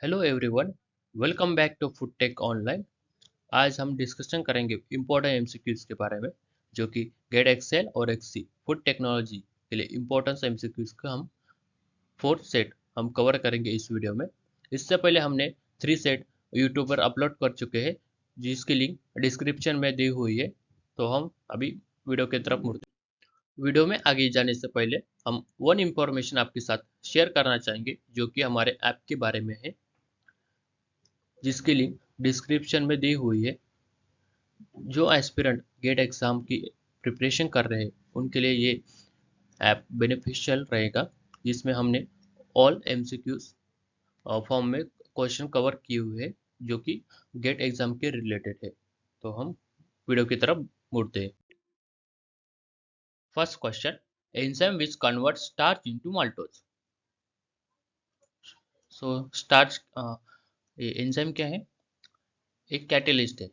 Hello everyone, welcome back to food tech online. आज हम discussion करेंगे इम्पोर्टेंट एमसीक्यूज के बारे में, जो कि गेट एक्सेल और एक्सी फूड टेक्नोलॉजी के लिए इम्पोर्टेंट एमसीक्यूज का हम फोर्थ सेट हम कवर करेंगे इस वीडियो में। इससे पहले हमने 3 सेट यूट्यूब पर अपलोड कर चुके हैं, जिसकी लिंक डिस्क्रिप्शन में दी हुई है। तो हम अभी वीडियो की तरफ मुड़ते हैं। वीडियो में आगे जाने से पहले हम वन इंफॉर्मेशन आपके साथ शेयर करना चाहेंगे, जो कि हमारे ऐप के बारे में है, जिसकी लिंक डिस्क्रिप्शन में दी हुई है। जो एस्पिरेंट गेट एग्ज़ाम की प्रिपरेशन कर रहे हैं, उनके लिए ये ऐप बेनिफिशियल रहेगा, जिसमें हमने ऑल एमसीक्यूज फॉर्म में क्वेश्चन कवर किए हुए हैं, जो कि गेट एग्ज़ाम के रिलेटेड है। तो हम वीडियो की तरफ मुड़ते हैं। First question, enzyme which convert starch into maltose. So starch ये एंजाइम क्या है? एक कैटेलिस्ट है,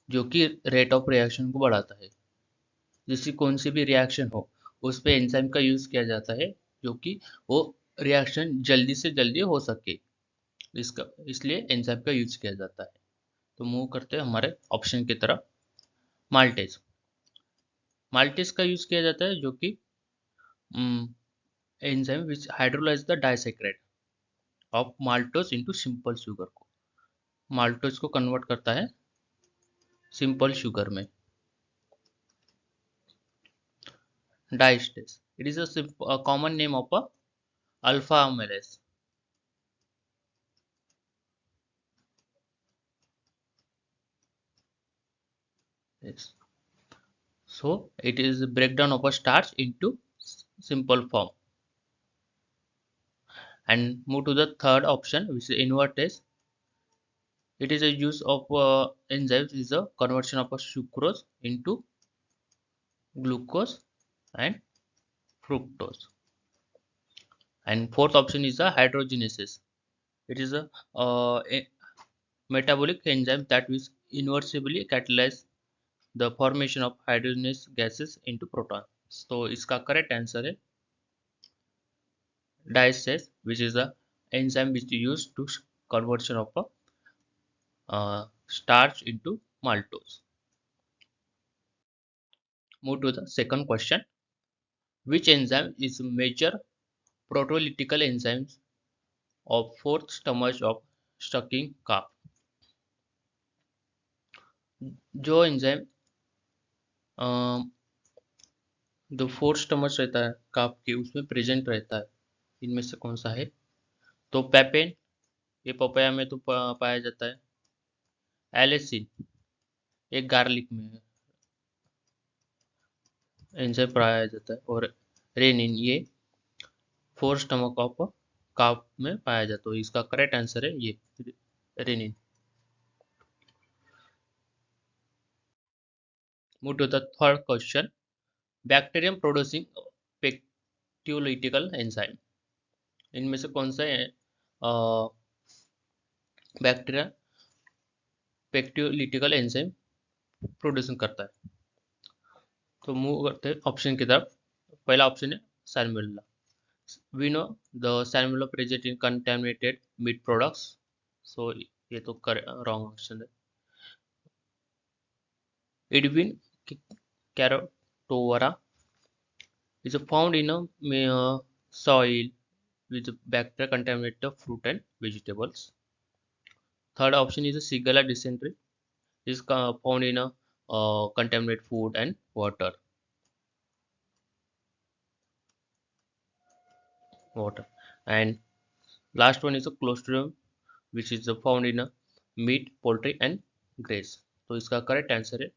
जो कि रेट ऑफ रिएक्शन को बढ़ाता है। जैसी कौन सी भी रिएक्शन हो, उस पे एंजाइम का यूज़ किया जाता है, जो कि वो रिएक्शन जल्दी से जल्दी हो सके। इसका इसलिए एंजाइम का यूज किया जाता है। तो मूव करते हैं हमारे ऑप्शन की तरफ। माल्टेज। माल्टेज का यूज किया जाता है, जो कि enzyme which hydrolyse the disaccharide of maltose into simple sugar को माल्टोज को कन्वर्ट करता है सिंपल शुगर में। Diastase, it is a common name of a alpha amylase. Yes. So it is a breakdown of a starch into simple form. And move to the third option, which is invertase. It is a use of enzymes is a conversion of a sucrose into glucose and fructose. And fourth option is a hydrogenases. It is a metabolic enzyme that will inversibly catalyze the formation of hydrogenous gases into protons. So इसका correct answer है diastase, which is a enzyme which is used to conversion of a starch into maltose. Move to the second question. Which enzyme is major proteolytical enzymes of fourth stomach of sucking calf? जो enzyme जो fourth stomach रहता है काफ के, उसमें present रहता है, इनमें से कौन सा है? तो पेपेन, ये पपाया में तो पाया जाता है। एलिसिन, एक गार्लिक में एंजाइम पाया जाता है। और रेनिन, ये फोर्थ स्टमक ऑफ काफ में पाया जाता है। इसका करेक्ट आंसर है ये rennin. Move to the third question. Bacterium producing pectinolytic enzyme, इनमें से कौन सा है बैक्टीरिया पेक्टियोलिटिकल एंजाइम प्रोड्यूसिंग करता है? तो मूव करते हैं ऑप्शन की तरफ। पहला ऑप्शन है Salmonella. We know the Salmonella present in contaminated meat products. So ये तो रॉन्ग ऑप्शन है। इडविन कैरोटोवरा is found in a soil with bacteria contaminate the fruit and vegetables. Third option is a Shigella dysentery is found in a contaminated food and water. And last one is a Clostridium, which is found in a meat, poultry and grass. तो इसका correct answer है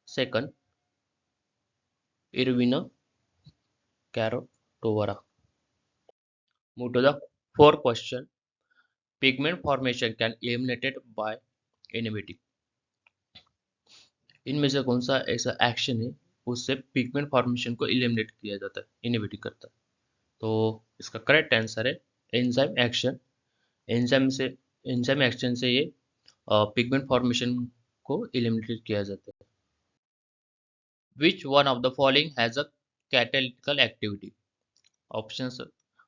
second, इरविना कैरोटोवरा। Move to the fourth question. Pigment formation can eliminated by inhibiting. इनमें से कौन सा ऐसा action है उससे पिगमेंट फॉर्मेशन को एलिमिनेट किया जाता है, इनहिबिट करता है? तो इसका करेक्ट आंसर है एंजाइम एक्शन। एंजाइम से एंजाइम एक्शन से ये पिगमेंट फॉर्मेशन को एलिमिनेट किया जाता है। Which one of the following has a catalytical activity? Options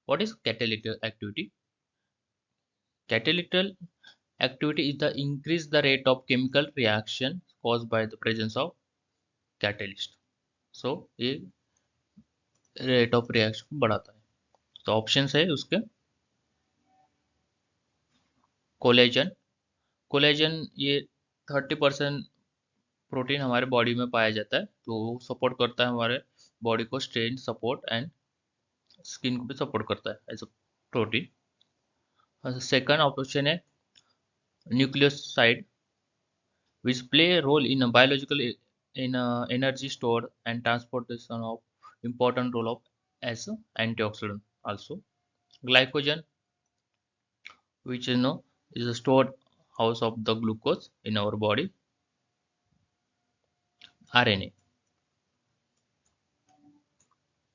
What is catalytic activity? Catalytic activity is the increase the rate of chemical reaction caused by the presence of catalyst. So ये rate of reaction को बढ़ाता है. तो option है उसके collagen. Collagen ये 30% protein हमारे body में पाया जाता है, तो वो सपोर्ट करता है हमारे बॉडी को, स्ट्रेन सपोर्ट एंड स्किन को भी सपोर्ट करता है as a protein. Second option है nucleoside which play a role in a biological in energy stored and transportation of important role of as a antioxidant also. Glycogen, which is a stored house of the glucose in our body. RNA,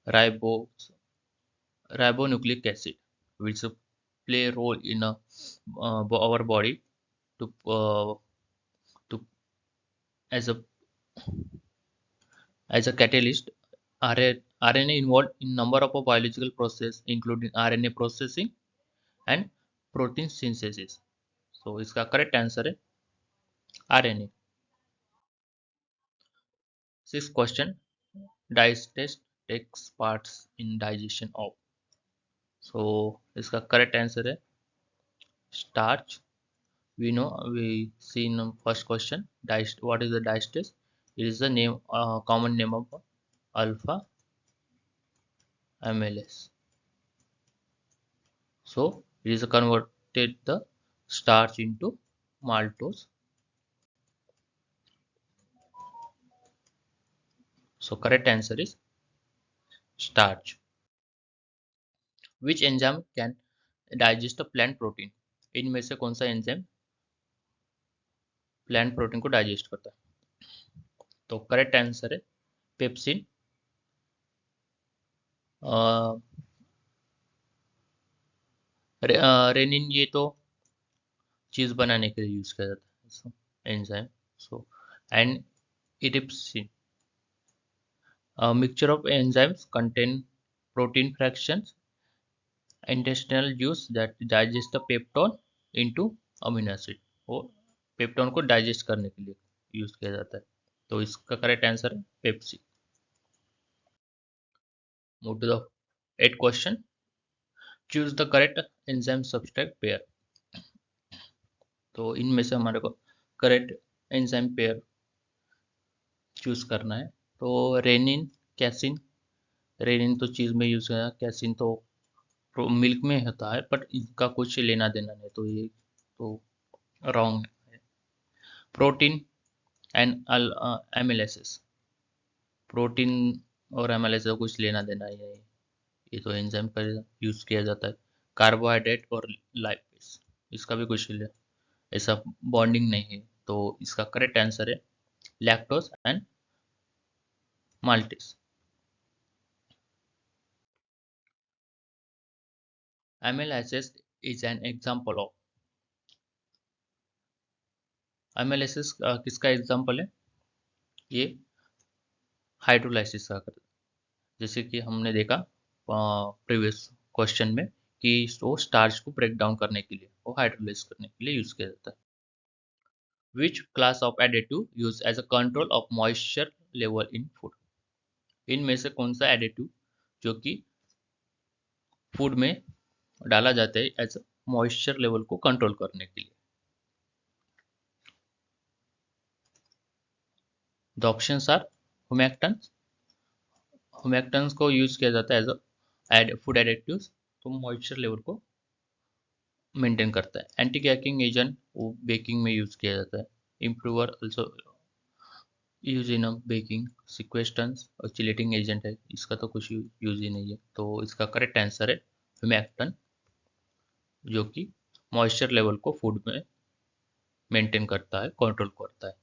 ribo ribonucleic acid, which play a role in our body to as a catalyst. RNA involved in number of biological process including RNA processing and protein synthesis. So इसका correct answer है RNA. Sixth question, digest takes parts in digestion of. So इसका correct answer है starch. We see in the first question, what is the digest? It is the name, common name of alpha amylase. So it is converted the starch into maltose. So correct answer is starch. Which enzyme can digest a plant protein? इनमें से कौन सा enzyme plant protein को digest करता है? तो correct answer है pepsin. Rennin ये तो चीज बनाने के लिए यूज किया जाता है enzyme. So and erepsin, mixture of enzymes contain protein fractions intestinal juice that digest the peptone into amino acid. वो पेप्टोन को डाइजेस्ट करने के लिए यूज किया जाता है. तो इसका करेक्ट आंसर है pepsin. Move to the 8th question. Choose the correct enzyme substrate pair. तो इनमें से हमारे को करेक्ट एंजाइम पेयर चूज करना है. तो रेनिन कैसिन. रेनिन तो चीज में यूज किया, कैसिन तो मिल्क में होता है, बट इनका कुछ लेना देना नहीं, तो ये तो रॉन्ग है. Protein and एमिलेसिस. प्रोटीन और एमिलेसिस का कुछ लेना देना ही है, ये तो एंजाइम का यूज किया जाता है. कार्बोहाइड्रेट और लाइपेज, इसका भी कुछ ऐसा बॉन्डिंग नहीं है, तो इसका करेक्ट आंसर है lactose and maltase. Amylases is an example of. Amylases किसका एग्जाम्पल है? ये हाइड्रोलाइसिस का करता है. जैसे कि हमने देखा प्रीवियस क्वेश्चन में कि वो स्टार्च को ब्रेक डाउन करने के लिए, वो हाइड्रोलाइज करने के लिए यूज किया जाता है. Which class of additive use as a control of moisture level in food. इनमें से कौन सा एडिटिव जो कि फूड में डाला जाता है एज अ मॉइस्चर लेवल को कंट्रोल करने के लिए? The options are humectants. Humectants को यूज किया जाता है एज अ फूड एडिटिव्स, तो मॉइस्चर लेवल को मेंटेन करता है. एंटी कैकिंग एजेंट वो बेकिंग में यूज किया जाता है. Improver also use in baking. Sequestrants और चिलेटिंग एजेंट है, इसका तो कुछ यूज ही नहीं है, तो इसका करेक्ट आंसर है हुमैक्टन, जो कि मॉइस्चर लेवल को फूड में मेंटेन करता है, कंट्रोल करता है.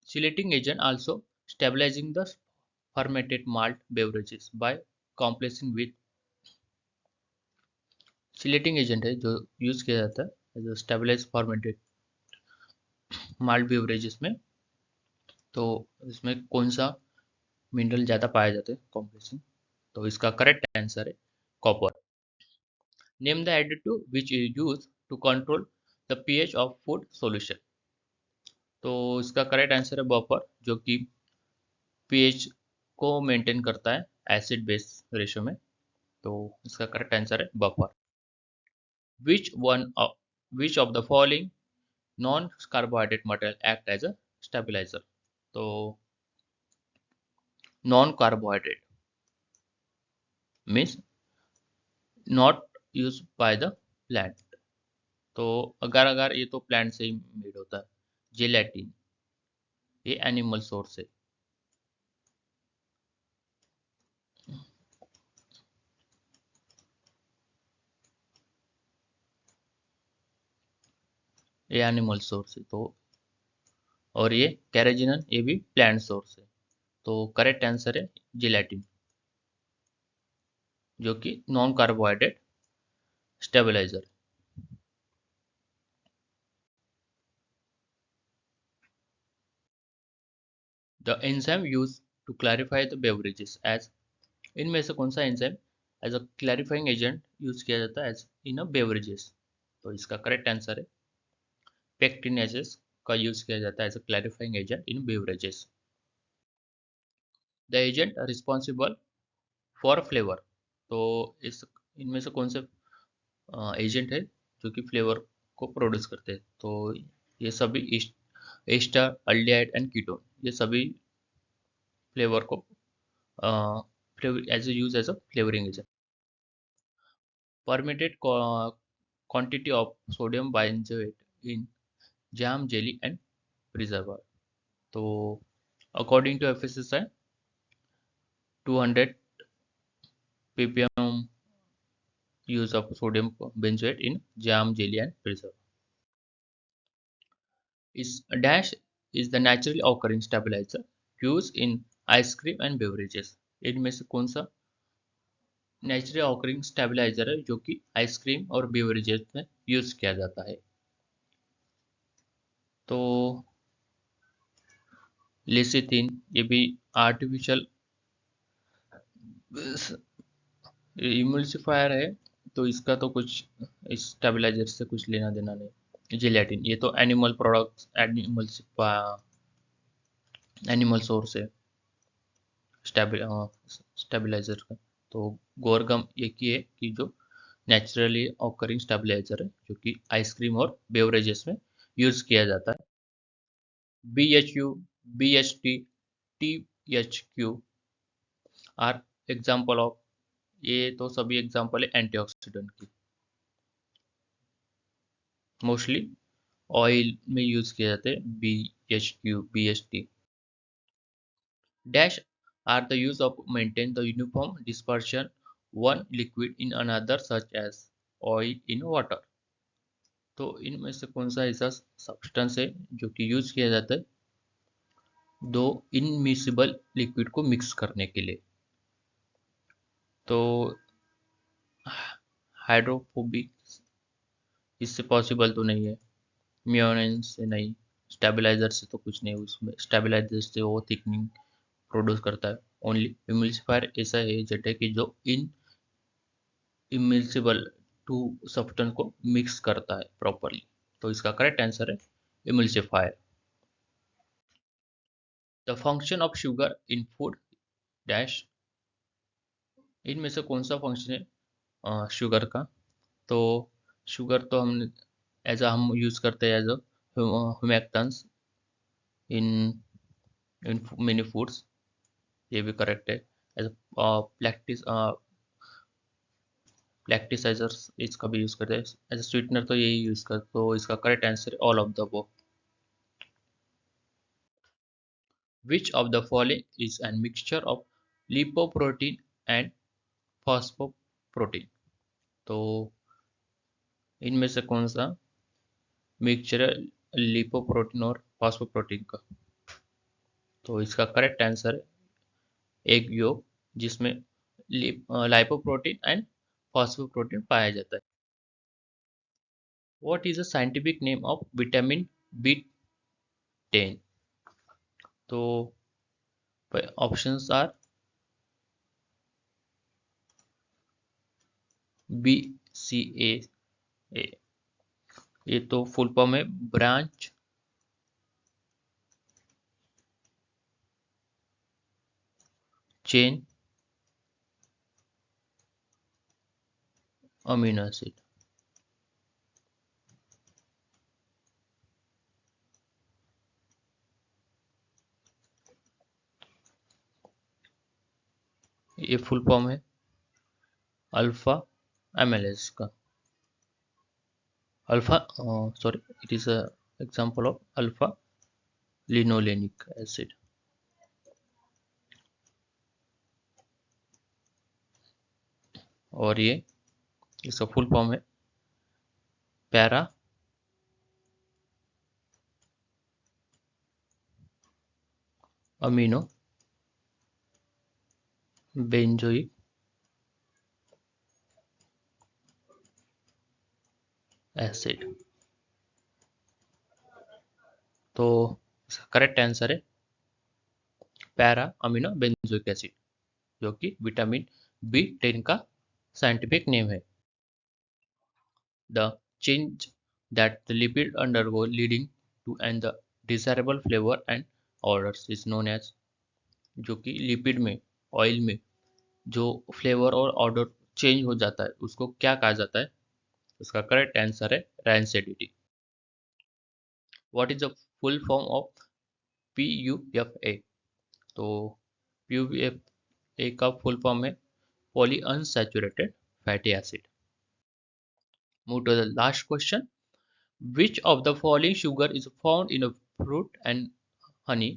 Chelating agent also stabilizing the fermented malt beverages by complexing with. Chelating agent है जो यूज किया जाता है जो स्टेबलाइज फॉर्मेटेड माल्ट बेवरेजेस में. तो इसमें कौन सा मिनरल ज़्यादा पाया जाता है कॉम्प्लेक्सिंग? तो इसका करेक्ट आंसर है copper. Name the additive which is used to control the pH of food solution. तो इसका करेक्ट आंसर है बफर, जो कि पीएच को मेंटेन करता है एसिड बेस रेशो में। तो इसका करेक्ट आंसर है buffer. Which one of which of the following non-carbohydrate material act as a stabilizer? तो non-carbohydrate means not used by the plant. तो अगर अगर ये तो प्लांट से ही मेड होता है। जेलेटिन ये एनिमल सोर्स है। ये एनिमल सोर्स है। तो और ये कैरेजिनन ये भी प्लांट सोर्स है। तो करेक्ट आंसर है जेलेटिन, जो कि non carbohydrate stabilizer. The enzyme use to clarify the beverages as, इनमें से कौन सा enzyme as a clarifying agent use किया जाता है एज इन अ बेवरेजेस? तो इसका करेक्ट आंसर है पेक्टिनेजेस का यूज किया जाता है as a clarifying agent in beverages. The agent responsible for flavour, तो इस इनमें से कौन से एजेंट है जो कि फ्लेवर को प्रोड्यूस करते हैं? तो ये सभी एस्टर, अल्डिहाइड एंड कीटोन, ये सभी फ्लेवर को as use as a flavouring agent. Permitted quantity of sodium benzoate in jam, jelly and preserver. तो according to FSSAI 200 ppm use of sodium benzoate in jam, jelly and preserver. Is dash is the naturally occurring stabilizer used in ice cream and beverages. इनमें से कौन सा naturally occurring stabiliser है जो कि ice cream और beverages में use किया जाता है? तो लेसिथिन ये भी आर्टिफिशियल इमल्सिफायर है, तो इसका तो कुछ स्टेबलाइजर से कुछ लेना देना नहीं। जिलेटिन ये तो एनिमल प्रोडक्ट्स एनिमल सोर्स है स्टेबलाइजर का। तो गोरगम एक ही है कि जो नेचुरली ऑकरिंग स्टेबलाइजर है जो कि आइसक्रीम और बेवरेजेस में यूज किया जाता है। B H U, B H T, T H Q are example of, ये तो सभी एग्जाम्पल है एंटीऑक्सीडेंट की। मोस्टली ऑयल में यूज किए जाते हैं B H Q, B H T. Dash are the use of maintain the uniform dispersion one liquid in another such as oil in water. तो इनमें से कौन सा ऐसा सब्सटेंस है जो कि यूज किया जाता है दो इनमिसिबल लिक्विड को मिक्स करने के लिए? तो हाइड्रोफोबिक इससे पॉसिबल तो नहीं है, मेयोनेज़ से नहीं, स्टेबलाइजर से तो कुछ नहीं, उसमें स्टेबलाइजर से वो थिकनिंग प्रोड्यूस करता है। ओनली इमल्सिफायर ऐसा एजेंट है कि जो इन इमल्सिबल टू सब्सटेंस को मिक्स करता है प्रॉपरली। तो इसका करेक्ट आंसर है emulsifier. The function of sugar in food dash, इनमें से कौन सा फंक्शन है शुगर का? तो शुगर तो हम यूज करते हैं as a humectants in in many foods, ये भी करेक्ट है। एज लैक्टिस लैक्टिसाइजर्स इसका भी यूज करते हैं। एज स्वीटनर तो यही यूज करते, तो इसका correct answer all of the above. Which of the following is an mixture of lipoprotein and phosphoprotein? तो इनमें से कौन सा मिक्सचर है लिपोप्रोटीन और फॉस्फोप्रोटीन का? तो इसका करेक्ट आंसर है एग योग, जिसमें लाइपोप्रोटीन एंड फॉस्फोप्रोटीन पाया जाता है। What is the scientific name of vitamin B10? तो ऑप्शंस आर BCAA, ये तो फुल फॉर्म है ब्रांच चेन अमीनो एसिड। ये फुल फॉर्म है अल्फा एमएलएस का। Alpha sorry, it is a example of alpha linolenic acid. और ये इसका फुल फॉर्म है पैरा अमीनो बेंजोइक एसिड। तो इसका करेक्ट आंसर है पैरा अमीनो बेंजोइक एसिड, जो कि विटामिन B10 का साइंटिफिक नेम है। The change that the lipid undergo leading to and the desirable flavor and odors is known as, जो कि lipid में, ऑयल में जो फ्लेवर और ऑर्डर चेंज हो जाता है उसको क्या कहा जाता है? उसका करेक्ट आंसर है rancidity. What is the full form of PUFA? तो PUFA का फुल फॉर्म है poly unsaturated fatty acid. Move to the last question. Which of the following sugar is found in a fruit and honey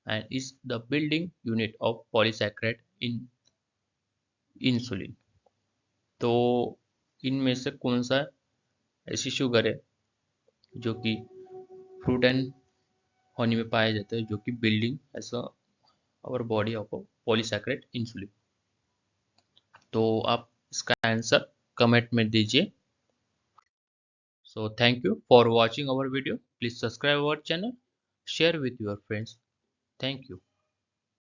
and is the building unit of polysaccharide in insulin? तो इनमें से कौन सा ऐसी sugar है जो कि fruit and honey में पाया जाता है, जो कि building as our body of polysaccharide insulin? तो आप इसका आंसर कमेंट में दीजिए। So thank you for watching our video. Please subscribe our channel, share with your friends. Thank you.